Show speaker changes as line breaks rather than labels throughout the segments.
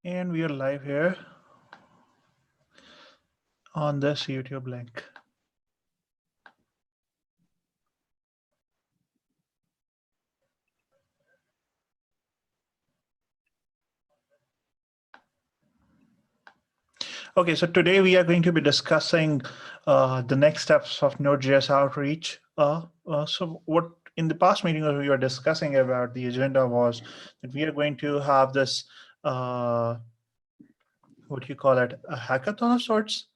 And we are live here on this YouTube link. Okay, so today we are going to be discussing the next steps of Node.js Outreach. So what in the past meeting we were discussing about the agenda was that we are going to have this, what do you call it, a hackathon of sorts.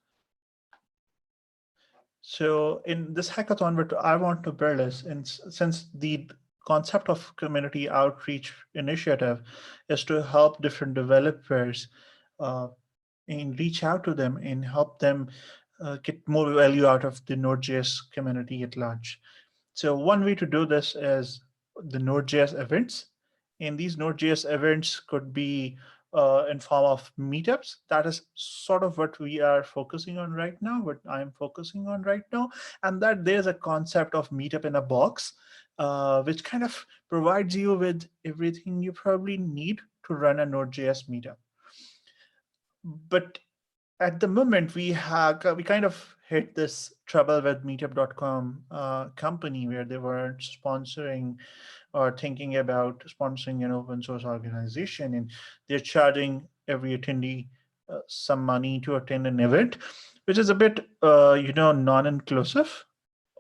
So in this hackathon, what I want to build is, since the concept of community outreach initiative is to help different developers uh, and reach out to them and help them get more value out of the Node.js community at large. So one way to do this is the Node.js events. And these Node.js events could be in form of meetups. That is sort of what we are focusing on right now, what I'm focusing on right now. And that there's a concept of meetup in a box, which kind of provides you with everything you probably need to run a Node.js meetup. But at the moment, we kind of hit this trouble with meetup.com company where they weren't sponsoring or thinking about sponsoring an open source organization, and they're charging every attendee some money to attend an event, which is a bit non-inclusive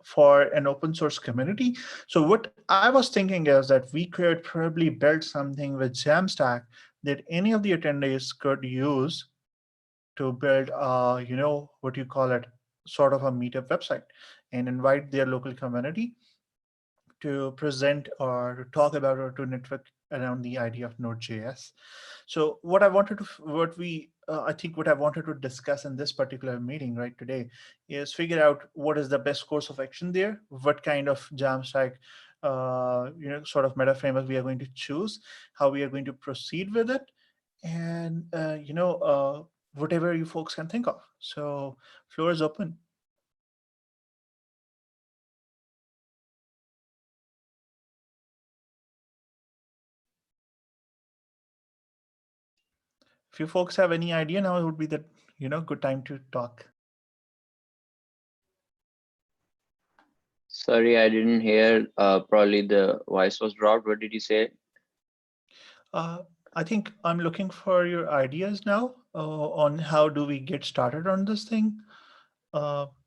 for an open source community. So what I was thinking is that we could probably build something with Jamstack that any of the attendees could use to build what you call it, sort of a meetup website, and invite their local community to present or to talk about or to network around the idea of Node.js. So what I wanted to, what we, I think what I wanted to discuss in this particular meeting right today is figure out what is the best course of action there, what kind of Jamstack, sort of meta framework we are going to choose, how we are going to proceed with it, and whatever you folks can think of. So floor is open. If you folks have any idea, now would be the good time to talk.
Sorry, I didn't hear. Probably the voice was dropped. What did you say?
I think I'm looking for your ideas now on how do we get started on this thing.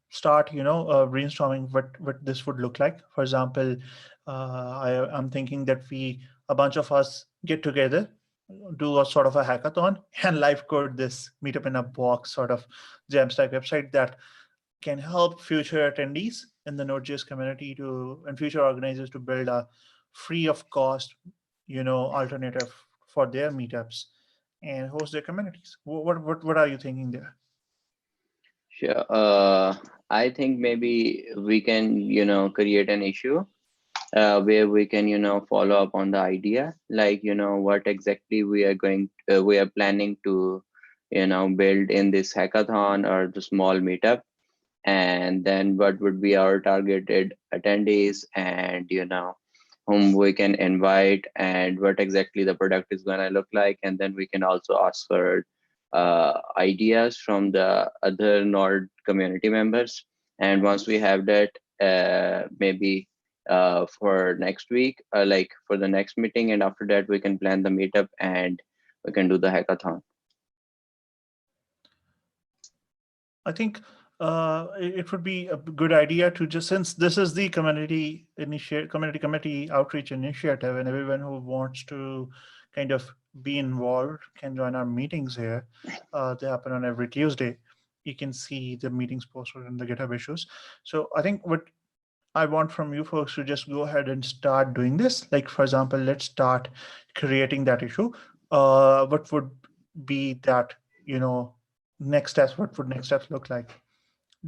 Start, brainstorming what this would look like. For example, I'm thinking that a bunch of us get together, do a sort of a hackathon, and live code this meetup in a box sort of Jamstack website that can help future attendees in the Node.js community and future organizers to build a free of cost, alternative for their meetups and host their communities. What are you thinking there?
Sure. I think maybe we can, create an issue where we can, follow up on the idea, like, what exactly we are planning to, build in this hackathon or the small meetup, and then what would be our targeted attendees, and whom we can invite, and what exactly the product is going to look like. And then we can also ask for ideas from the other Node community members. And once we have that, maybe for next week, like for the next meeting, and after that we can plan the meetup and we can do the hackathon.
I think it would be a good idea to just, since this is the community outreach initiative, and everyone who wants to kind of be involved can join our meetings here. They happen on every Tuesday. You can see the meetings posted in the GitHub issues. So I think what I want from you folks to just go ahead and start doing this. Like, for example, let's start creating that issue. What would be that, next steps? What would next steps look like?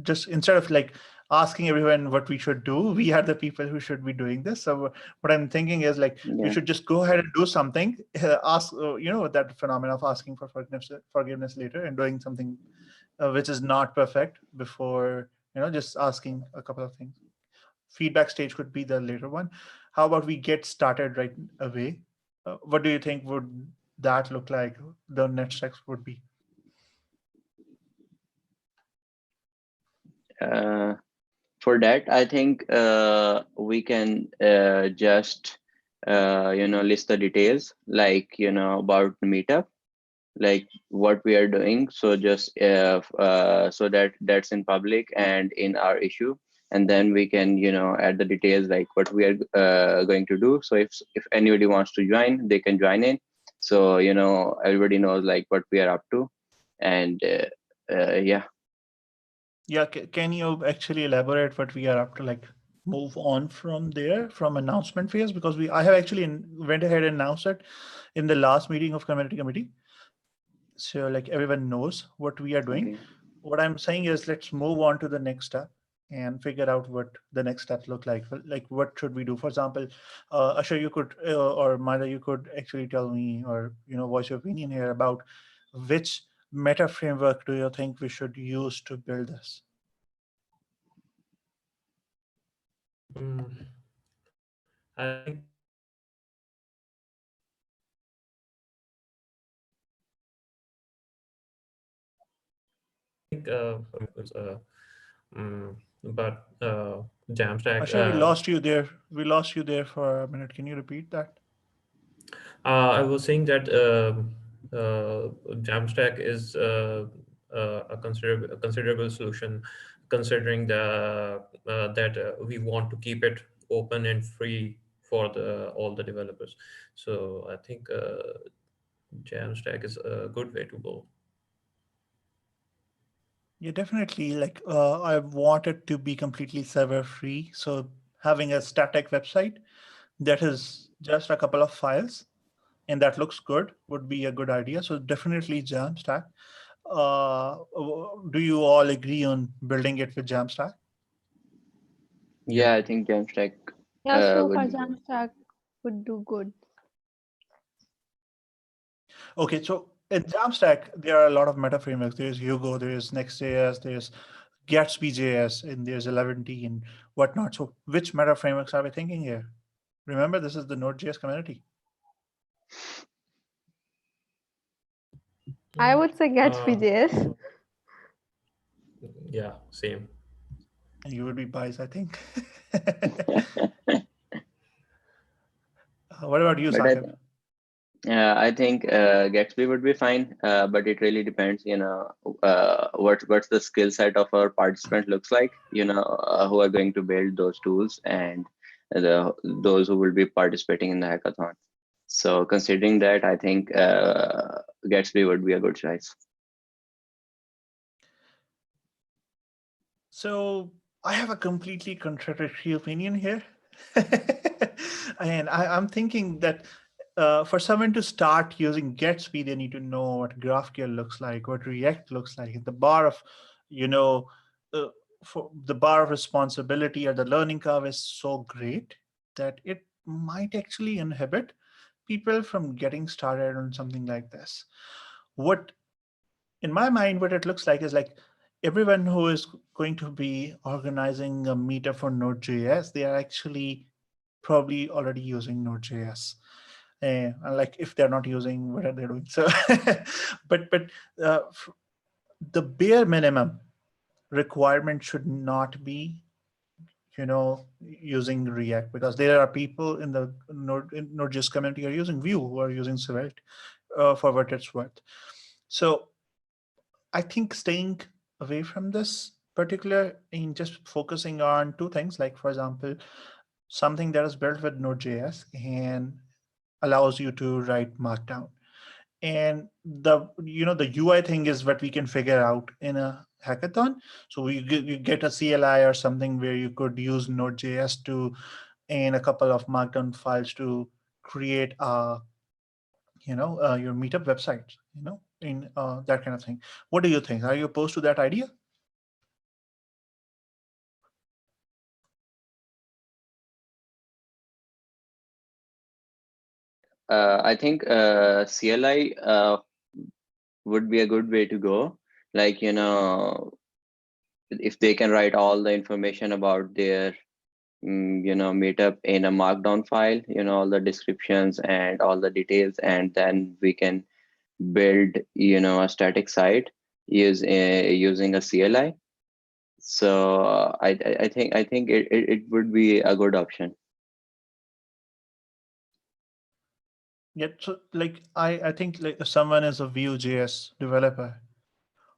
Just instead of like asking everyone what we should do, we are the people who should be doing this. So what I'm thinking is like, we
Yeah.
should just go ahead and do something, ask, that phenomenon of asking for forgiveness later and doing something which is not perfect before, just asking a couple of things. Feedback stage could be the later one. How about we get started right away? What do you think would that look like? The next steps would be.
For that, I think we can just list the details, like about the meetup, like what we are doing. So just so that that's in public and in our issue, and then we can add the details like what we are going to do. So if anybody wants to join, they can join in. So everybody knows like what we are up to, and yeah.
Yeah, can you actually elaborate what we are up to, like move on from there, from announcement phase? Because I have actually went ahead and announced it in the last meeting of community committee. So like everyone knows what we are doing.
Okay.
What I'm saying is let's move on to the next step and figure out what the next steps look like. Like what should we do? For example, Ashar, you could, or Mada, you could actually tell me, or voice your opinion here about which meta framework do you think we should use to build this?
I think but Jamstack.
Ashar, we lost you there. We lost you there for a minute. Can you repeat that?
I was saying that Jamstack is a considerable solution, considering that we want to keep it open and free for the all the developers. So I think Jamstack is a good way to go.
Yeah, definitely. Like, I want it to be completely server free. So having a static website that is just a couple of files and that looks good would be a good idea. So definitely Jamstack. Do you all agree on building it with Jamstack?
Yeah, I think Jamstack
Yeah, so
would
far
be good.
Jamstack would do good.
Okay, so in Jamstack, there are a lot of meta frameworks. There's Hugo, there's Next.js, there's Gatsby.js, and there's 11t and whatnot. So which meta frameworks are we thinking here? Remember, this is the Node.js community.
I would say Gatsby.js.
Yeah, same.
And you would be biased, I think. What about you,
But
Saqib?
I think Gatsby would be fine, but it really depends, what's the skill set of our participant looks like, who are going to build those tools, and those who will be participating in the hackathon. So considering that, I think Gatsby would be a good choice.
So I have a completely contradictory opinion here. And I'm thinking that for someone to start using Gatsby, they need to know what GraphQL looks like, what React looks like. And the bar of, you know, uh, for the bar of responsibility or the learning curve is so great that it might actually inhibit people from getting started on something like this. What, in my mind, what it looks like is like everyone who is going to be organizing a meetup for Node.js, they are actually probably already using Node.js. Like if they're not using, what are they doing? So, but uh, the bare minimum requirement should not be, using React, because there are people in the Node.js community who are using Vue, who are using Svelte, for what it's worth. So I think staying away from this particular and just focusing on two things, like for example, something that is built with Node.js and allows you to write Markdown. And the UI thing is what we can figure out in a hackathon. So you get a CLI or something where you could use Node.js to, and a couple of Markdown files to create your meetup website, in that kind of thing. What do you think? Are you opposed to that idea?
I think CLI would be a good way to go. Like, if they can write all the information about their meet up in a markdown file, all the descriptions and all the details, and then we can build, a static site using a CLI. So I think it would be a good option.
Yeah, so like I think like if someone is a Vue.js developer,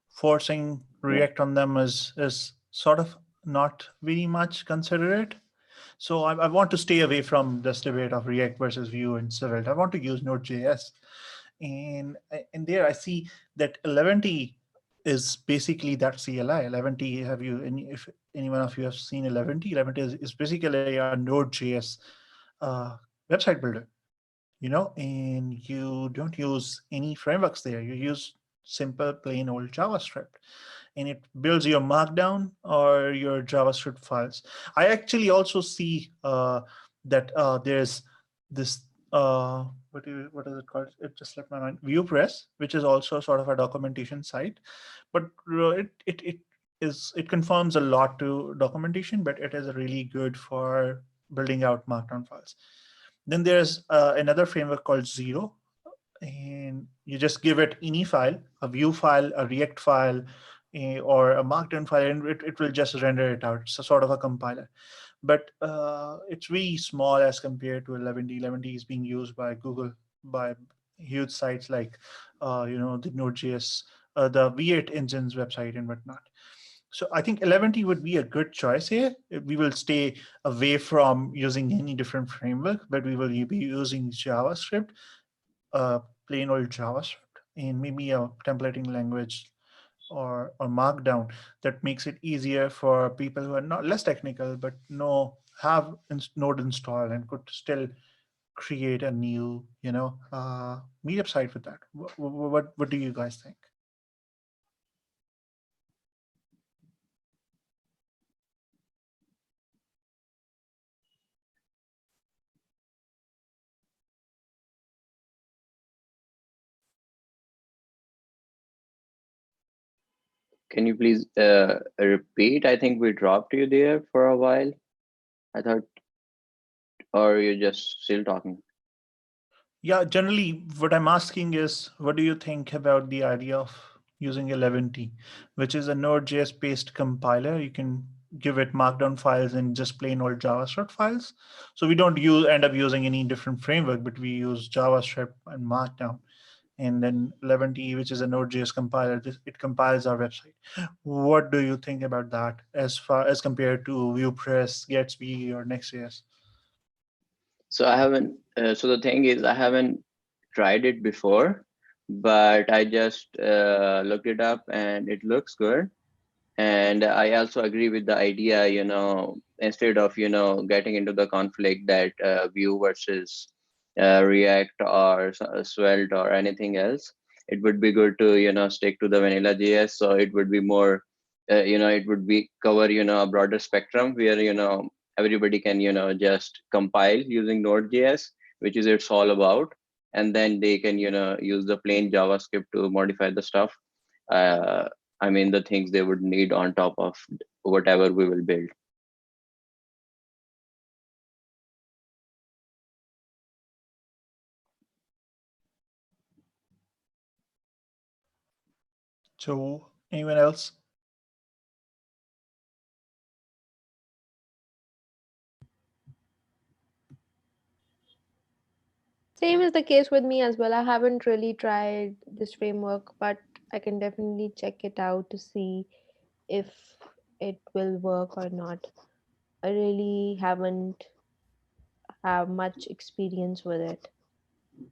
forcing
Yeah.
React on them is sort of not very much considerate. So I want to stay away from this debate of React versus Vue and Svelte. I want to use Node.js, and there I see that 11t is basically that CLI. 11t, have you any if any one of you have seen 11t? 11t is basically a Node.js uh, website builder, and you don't use any frameworks there. You use simple, plain old JavaScript, and it builds your Markdown or your JavaScript files. I actually also see that there's this what is it called? It just left my mind. ViewPress, which is also sort of a documentation site, but it conforms a lot to documentation, but it is really good for building out Markdown files. Then there's another framework called Zero, and you just give it any file, a Vue file, a React file, or a Markdown file, and it will just render it out. It's a sort of a compiler. But it's really small as compared to 11t. 11t is being used by Google, by huge sites like, the Node.js, the V8 engines website and whatnot. So I think 11t would be a good choice here. We will stay away from using any different framework, but we will be using JavaScript, plain old JavaScript, and maybe a templating language or Markdown that makes it easier for people who are not less technical but have Node installed and could still create a new, meetup site with that. What do you guys think?
Can you please repeat? I think we dropped you there for a while. I thought, or you're just still talking.
Yeah, generally, what I'm asking is, what do you think about the idea of using 11t, which is a Node.js based compiler? You can give it Markdown files and just plain old JavaScript files. So we don't end up using any different framework, but we use JavaScript and Markdown. And then 11t, which is a Node.js compiler, it compiles our website. What do you think about that as far as compared to ViewPress, Gatsby, or Next.js?
So I haven't. So the thing is, I haven't tried it before, but I just looked it up, and it looks good. And I also agree with the idea. Instead of getting into the conflict that Vue versus React or Svelte or anything else, it would be good to stick to the vanilla JS. So it would be more, it would be cover a broader spectrum where everybody can just compile using Node.js, which is it's all about, and then they can use the plain JavaScript to modify the stuff. Uh, I mean, the things they would need on top of whatever we will build.
So anyone else?
Same is the case with me as well. I haven't really tried this framework, but I can definitely check it out to see if it will work or not. I really haven't have much experience with it,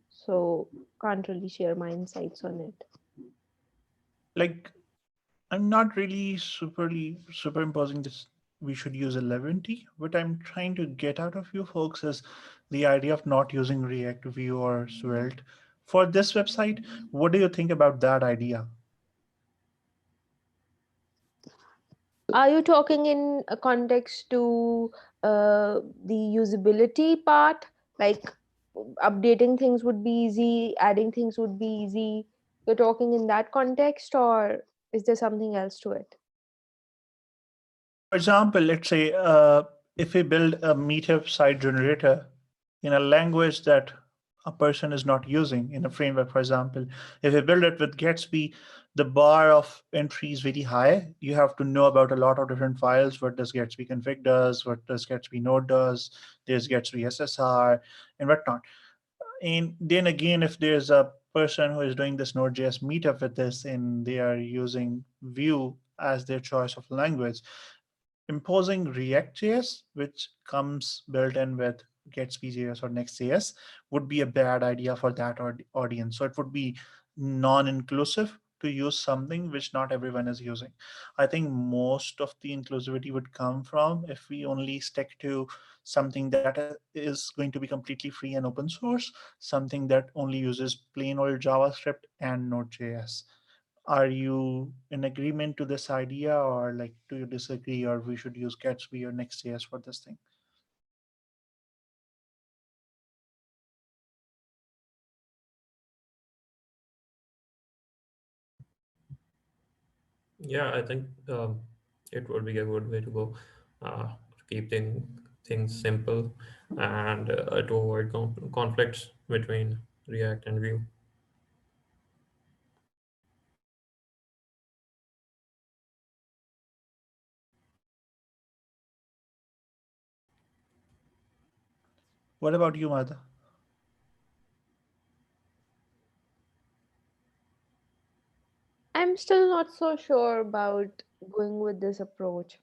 so can't really share my insights on it.
Like, I'm not really superimposing this. We should use 11t. What I'm trying to get out of you folks is the idea of not using React, Vue, or Svelte for this website. What do you think about that idea?
Are you talking in a context to the usability part? Like updating things would be easy, adding things would be easy. You're talking in that context, or is there something else to it?
For example, let's say if we build a meetup site generator in a language that a person is not using in a framework, for example, if we build it with Gatsby, the bar of entry is very high. You have to know about a lot of different files. What does Gatsby config does? What does Gatsby node does? There's Gatsby SSR and whatnot. And then again, if there's a person who is doing this Node.js meetup with this and they are using Vue as their choice of language, imposing React.js, which comes built in with Gatsby.js or Next.js, would be a bad idea for that audience. So it would be non-inclusive to use something which not everyone is using. I think most of the inclusivity would come from if we only stick to something that is going to be completely free and open source, something that only uses plain old JavaScript and Node.js. Are you in agreement to this idea, or like do you disagree, or we should use Gatsby or Next.js for this thing?
Yeah, I think it would be a good way to go, to keep things simple and to avoid conflicts between React and Vue.
What about you, Madha?
I'm still not so sure about going with this approach.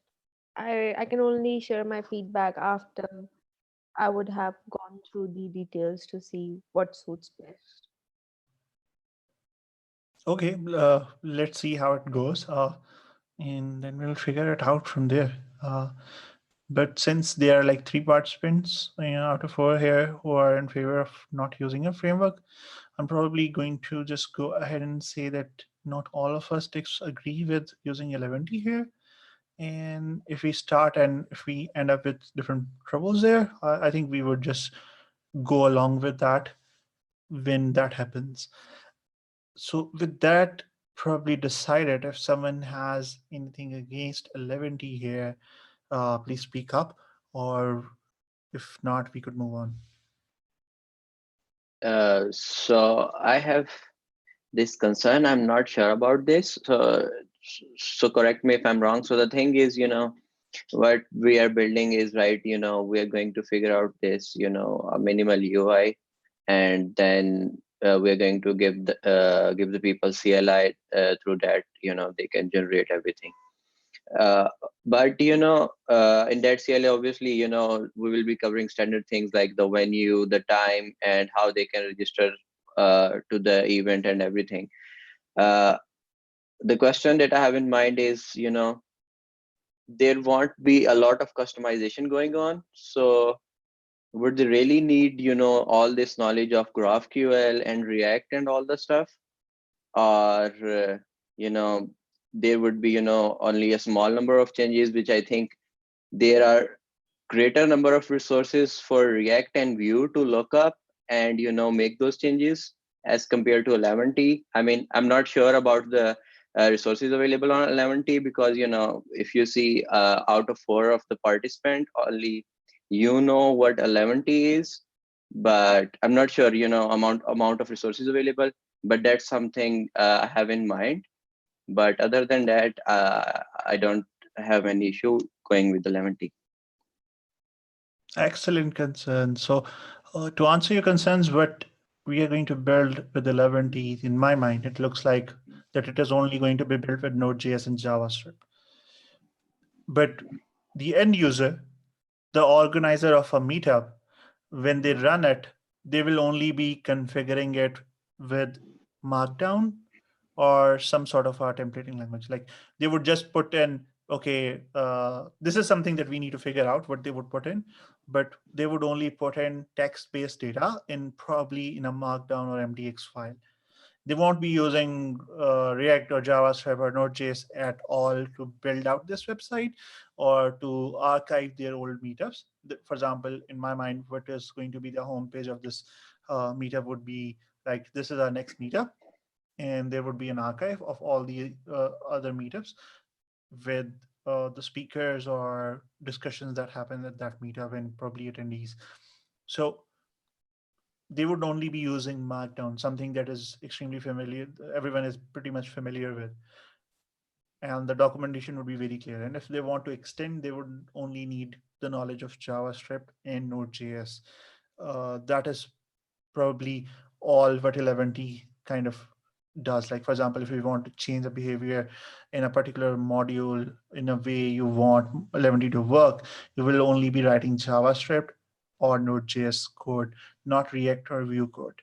I can only share my feedback after I would have gone through the details to see what suits best.
Okay, let's see how it goes, and then we'll figure it out from there. But since there are like three participants, out of four here who are in favor of not using a framework, I'm probably going to just go ahead and say that not all of us agree with using 11T here. And if we start and if we end up with different troubles there, I think we would just go along with that when that happens. So with that probably decided, if someone has anything against 11T here, please speak up, or if not, we could move on.
So I have this concern. I'm not sure about this. So correct me if I'm wrong. So the thing is, what we are building is right. We are going to figure out this, a minimal UI, and then we're going to give the people CLI through that. They can generate everything. Uh, but in that CLI, obviously, we will be covering standard things like the venue, the time, and how they can register to the event and everything. Uh, the question that I have in mind is, there won't be a lot of customization going on. So would they really need, all this knowledge of GraphQL and React and all the stuff? Or, you know, there would be, only a small number of changes, which I think there are greater number of resources for React and Vue to look up and make those changes as compared to 11T. I mean, I'm not sure about the resources available on 11T because if you see out of four of the participants, only what 11T is, but I'm not sure amount of resources available. But that's something I have in mind. But other than that, I don't have any issue going with 11T.
Excellent concern. So to answer your concerns, what we are going to build with 11T, in my mind, it looks like that it is only going to be built with Node.js and JavaScript. But the end user, the organizer of a meetup, when they run it, they will only be configuring it with Markdown or some sort of a templating language. Like they would just put in, okay, this is something that we need to figure out what they would put in, but they would only put in text-based data in probably in a Markdown or MDX file. They won't be using React or JavaScript or Node.js at all to build out this website or to archive their old meetups. For example, in my mind, what is going to be the homepage of this meetup would be like, this is our next meetup, and there would be an archive of all the other meetups with the speakers or discussions that happen at that meetup and probably attendees. So they would only be using Markdown, something that is extremely familiar, everyone is pretty much familiar with, and the documentation would be very clear. And if they want to extend, they would only need the knowledge of JavaScript and Node.js. That is probably all what 11t kind of does. Like, for example, if you want to change the behavior in a particular module in a way you want 11t to work, you will only be writing JavaScript or Node.js code, not React or Vue code.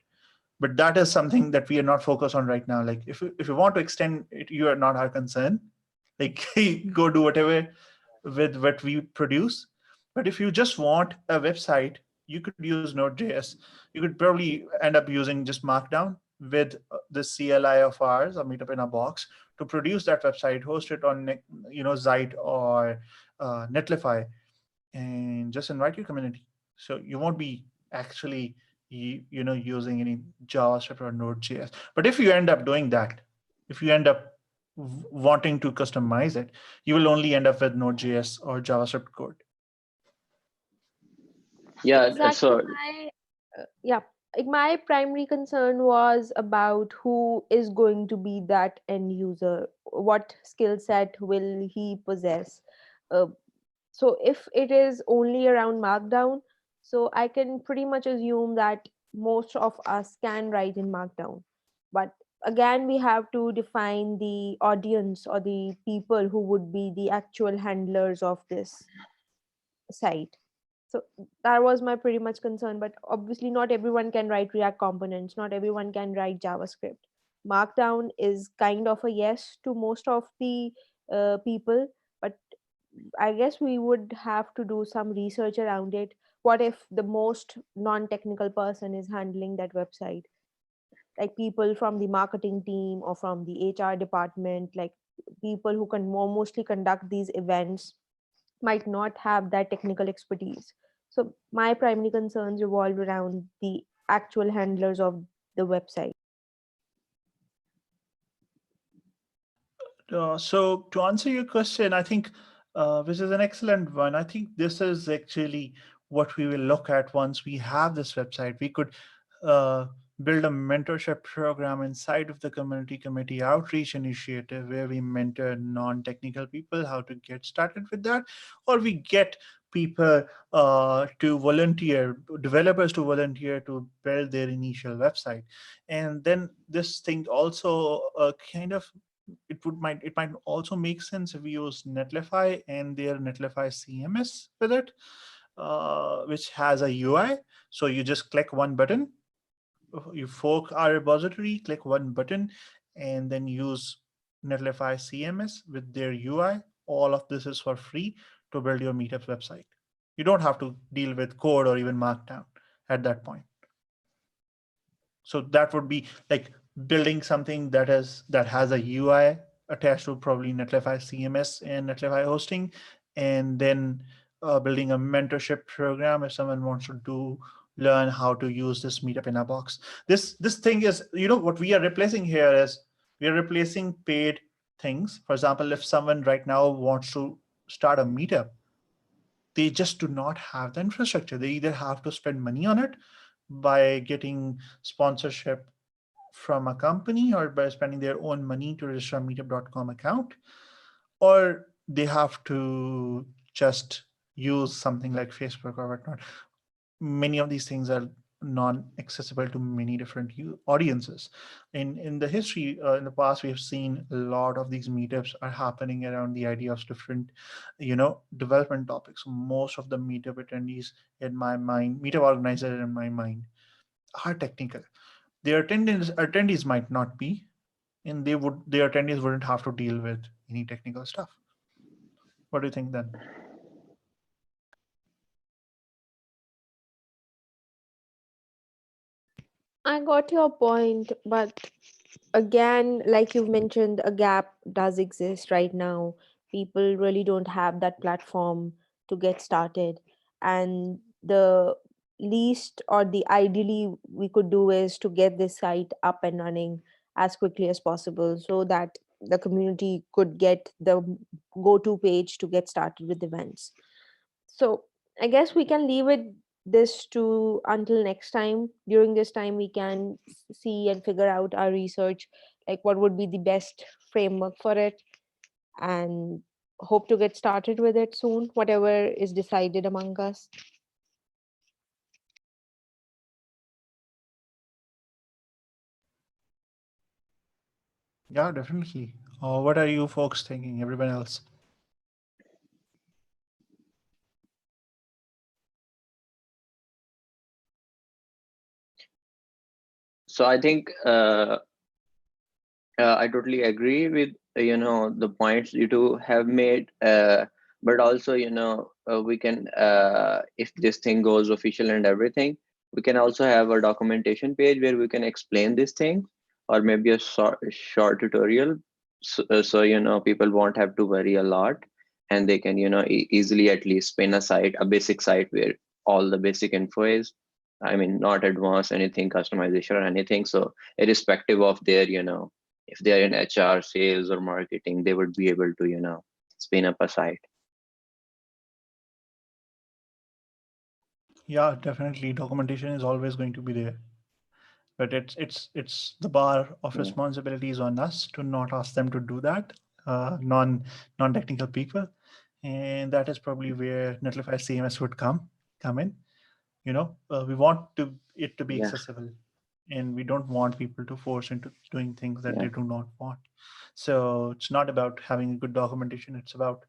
But that is something that we are not focused on right now. Like, if you want to extend it, you are not our concern. Like, go do whatever with what we produce. But if you just want a website, you could use Node.js. You could probably end up using just Markdown with the CLI of ours, or Meetup in a Box, to produce that website, host it on Zeit or Netlify, and just invite your community. So you won't be actually using any JavaScript or Node.js. But if you end up doing that, if you end up wanting to customize it, you will only end up with Node.js or JavaScript code.
Yeah,
Exactly.
so
Yeah, like my primary concern was about who is going to be that end user, what skill set will he possess. uh, so if it is only around Markdown, so I can pretty much assume that most of us can write in Markdown. But again, we have to define the audience or the people who would be the actual handlers of this site. So that was my pretty much concern. But obviously not everyone can write React components, not everyone can write JavaScript. Markdown is kind of a yes to most of the people, but I guess we would have to do some research around it. What if the most non-technical person is handling that website, like people from the marketing team or from the HR department, like people who can more mostly conduct these events might not have that technical expertise. So my primary concerns revolve around the actual handlers of the website.
So to answer your question, I think which is an excellent one. I think this is actually what we will look at once we have this website. We could uh, build a mentorship program inside of the community outreach initiative where we mentor non-technical people how to get started with that, or we get people to volunteer, developers to volunteer to build their initial website. And then this thing also kind of it might also make sense if we use Netlify and their Netlify CMS with it, which has a UI. So you just click one button, you fork our repository, click one button, and then use Netlify CMS with their UI. All of this is for free to build your meetups website. You don't have to deal with code or even Markdown at that point. So that would be like building something that has a UI attached to probably Netlify CMS and Netlify hosting, and then building a mentorship program if someone wants to learn how to use this meetup in a box. This thing is, what we are replacing here is we are replacing paid things. For example, if someone right now wants to start a meetup, they just do not have the infrastructure. They either have to spend money on it by getting sponsorship from a company or by spending their own money to register a meetup.com account, or they have to just use something like Facebook or whatnot. Many of these things are non-accessible to many different audiences. In the history, in the past, we have seen a lot of these meetups are happening around the idea of different, development topics. Most of the meetup attendees, in my mind, meetup organizers in my mind, are technical. Their attendees might not be, and their attendees wouldn't have to deal with any technical stuff. What do you think then?
I got your point, but again, like you've mentioned, a gap does exist right now. People really don't have that platform to get started. And the least or the ideally we could do is to get this site up and running as quickly as possible so that the community could get the go-to page to get started with events. So I guess we can leave it this to until next time. During this time, we can see and figure out our research, like what would be the best framework for it, and hope to get started with it soon, whatever is decided among us.
Yeah, definitely. What are you folks thinking? Everyone else?
So I think I totally agree with the points you two have made, but also we can, if this thing goes official and everything, we can also have a documentation page where we can explain this thing, or maybe a short tutorial, so people won't have to worry a lot, and they can easily at least spin a site, a basic site where all the basic info is. I mean, not advanced anything, customization or anything. So irrespective of their if they're in HR, sales, or marketing, they would be able to, spin up a site.
Yeah, definitely. Documentation is always going to be there, but it's the bar of
Yeah,
responsibilities on us to not ask them to do that. Non-technical people, and that is probably where Netlify CMS would come in. We want it to be
yeah,
accessible, and we don't want people to force into doing things that
yeah,
they do not want. So it's not about having a good documentation. It's about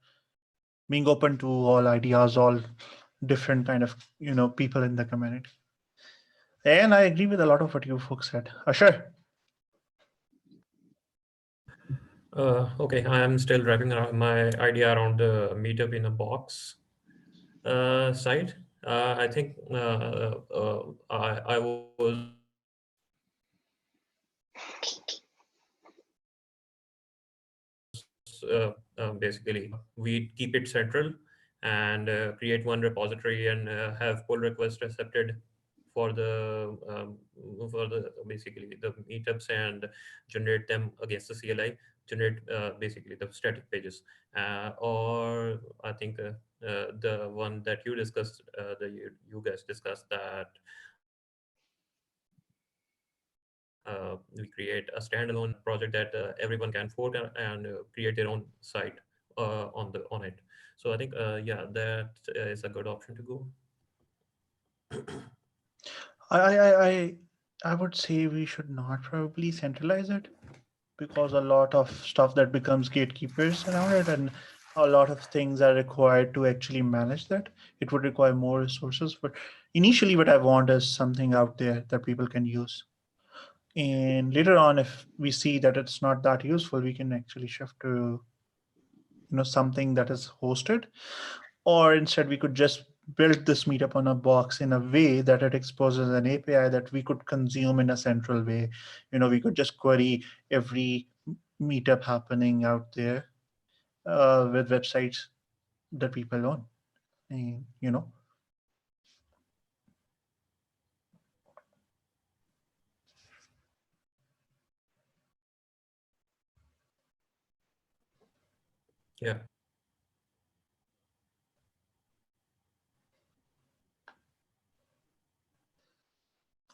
being open to all ideas, all different kind of people in the community. And I agree with a lot of what you folks said. Sure.
Okay, I am still wrapping around my idea around the meetup in a box site. I think I was basically we keep it central and create one repository and have pull requests accepted for the basically the meetups and generate them against the CLI, generate basically the static pages. Or I think the one that you discussed, you guys discussed that we create a standalone project that everyone can vote and create their own site on it. So I think yeah, that is a good option to go.
I I I I I would say we should not probably centralize it, because a lot of stuff that becomes gatekeepers around it, and a lot of things are required to actually manage that. It would require more resources, but initially what I want is something out there that people can use. And later on, if we see that it's not that useful, we can actually shift to something that is hosted, or instead we could just build this meetup on a box in a way that it exposes an API that we could consume in a central way. We could just query every meetup happening out there with websites that people own. And.
Yeah.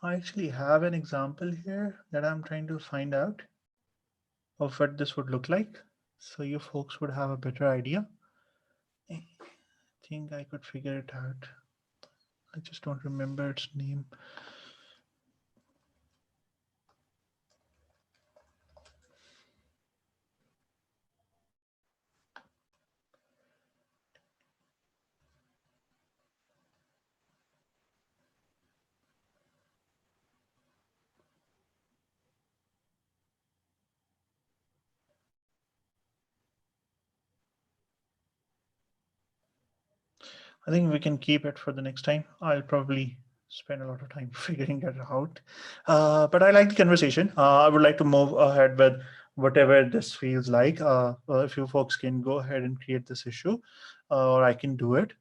I actually have an example here that I'm trying to find out of what this would look like, so you folks would have a better idea. I think I could figure it out. I just don't remember its name. I think we can keep it for the next time. I'll probably spend a lot of time figuring it out. But I like the conversation. I would like to move ahead with whatever this feels like. If you folks can go ahead and create this issue, or I can do it.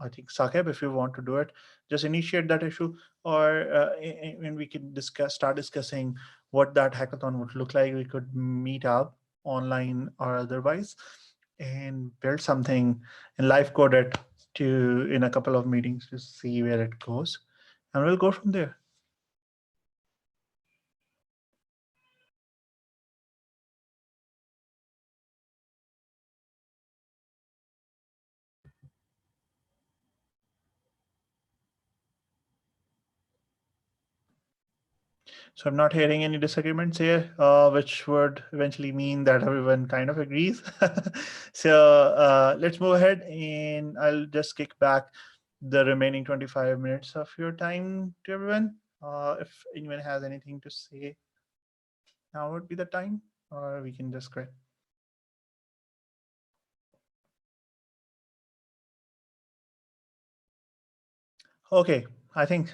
I think Sakeb, if you want to do it, just initiate that issue, or and we can start discussing what that hackathon would look like. We could meet up online or otherwise and build something and live code it in a couple of meetings to see where it goes. And we'll go from there. So I'm not hearing any disagreements here, which would eventually mean that everyone kind of agrees. So let's move ahead, and I'll just kick back the remaining 25 minutes of your time to everyone. If anyone has anything to say, now would be the time, or we can just quit. Okay, I think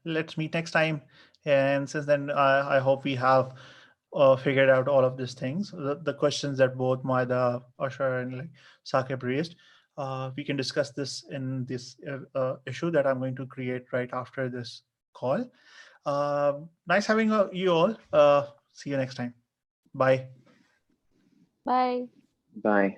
let's meet next time. And since then, I hope we have figured out all of these things. The questions that both Maida, Ashar, and like Sakib raised. We can discuss this in this issue that I'm going to create right after this call. Nice having you all. See you next time. Bye.
Bye.
Bye.